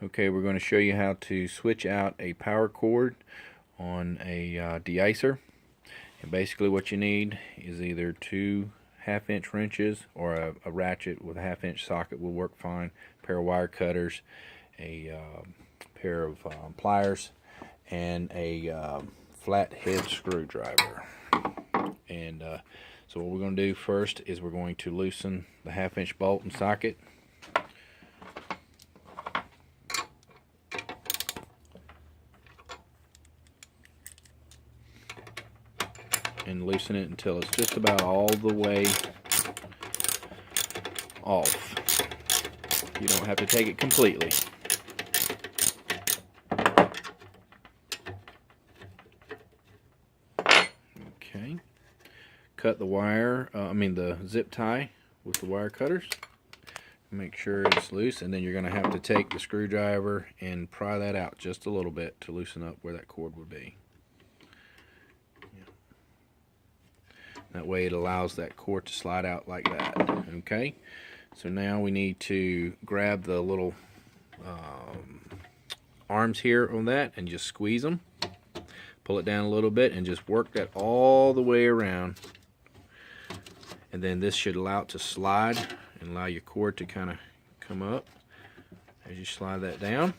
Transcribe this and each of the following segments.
Okay, we're going to show you how to switch out a power cord on a deicer. And basically what you need is either two 1/2-inch wrenches or a ratchet with a 1/2-inch socket will work fine, a pair of wire cutters, a pair of pliers, and a flat head screwdriver. And so what we're going to do first is we're going to loosen the 1/2-inch bolt and socket. And loosen it until it's just about all the way off. You don't have to take it completely. Okay. Cut the wire, the zip tie with the wire cutters. Make sure it's loose, and then you're going to have to take the screwdriver and pry that out just a little bit to loosen up where that cord would be. That way it allows that cord to slide out like that. Okay, so now we need to grab the little arms here on that and just squeeze them. Pull it down a little bit and just work that all the way around. And then this should allow it to slide and allow your cord to kind of come up as you slide that down.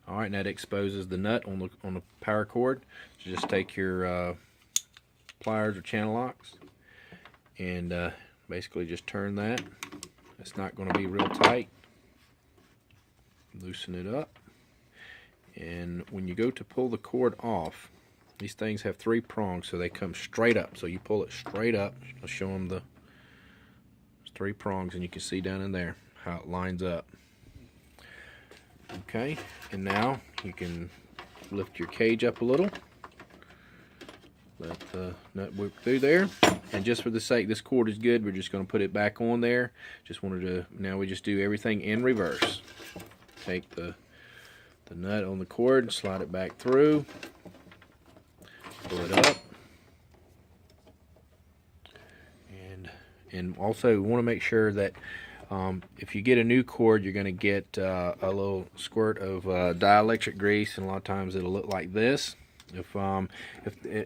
Alright, and that exposes the nut on the power cord. So just take your pliers or channel locks and basically just turn that. It's not going to be real tight. Loosen it up, and when you go to pull the cord off, these things have 3 prongs, so they come straight up. So you pull it straight up. I'll show them the 3 prongs, and you can see down in there how it lines up. Okay, and now you can lift your cage up a little. Let the nut work through there, and just for the sake this cord is good, we're just going to put it back on there. Now we just do everything in reverse. Take the nut on the cord, slide it back through, pull it up, and also we want to make sure that if you get a new cord, you're going to get a little squirt of dielectric grease, and a lot of times it'll look like this. If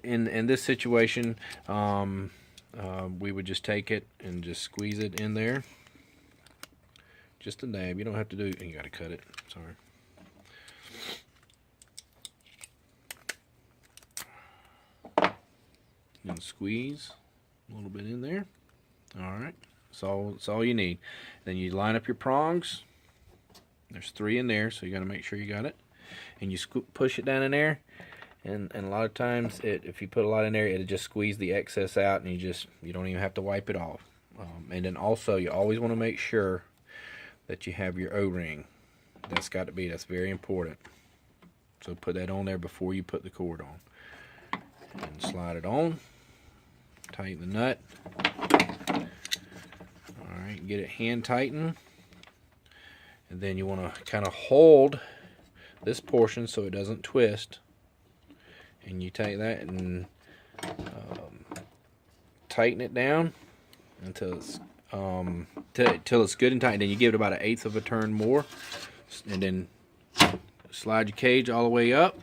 in this situation, we would just take it and just squeeze it in there, just a dab. You don't have to do. You got to cut it. Sorry. And squeeze a little bit in there. All right. That's all you need. Then you line up your prongs. There's 3 in there, so you got to make sure you got it. And you push it down in there. And a lot of times, if you put a lot in there, it'll just squeeze the excess out, and you don't even have to wipe it off. And then also, you always want to make sure that you have your O-ring. That's very important. So put that on there before you put the cord on. And slide it on. Tighten the nut. Alright, get it hand tightened. And then you want to kind of hold this portion so it doesn't twist. And you take that and tighten it down until it's good and tight. Then you give it about 1/8 of a turn more, and then slide your cage all the way up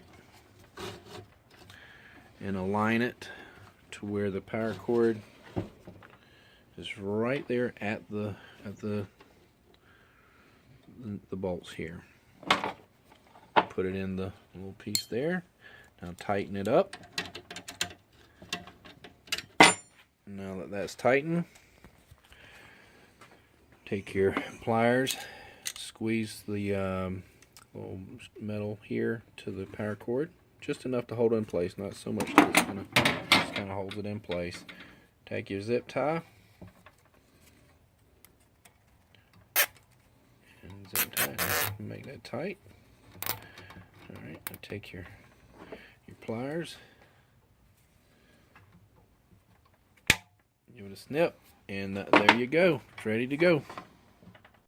and align it to where the power cord is right there at the bolts here. Put it in the little piece there. Now tighten it up. Now that that's tightened, take your pliers, squeeze the little metal here to the power cord, just enough to hold it in place, not so much that it's gonna just kind of holds it in place. Take your zip tie and zip tie and make that tight. All right, now take your pliers, give it a snip, and there you go. It's ready to go.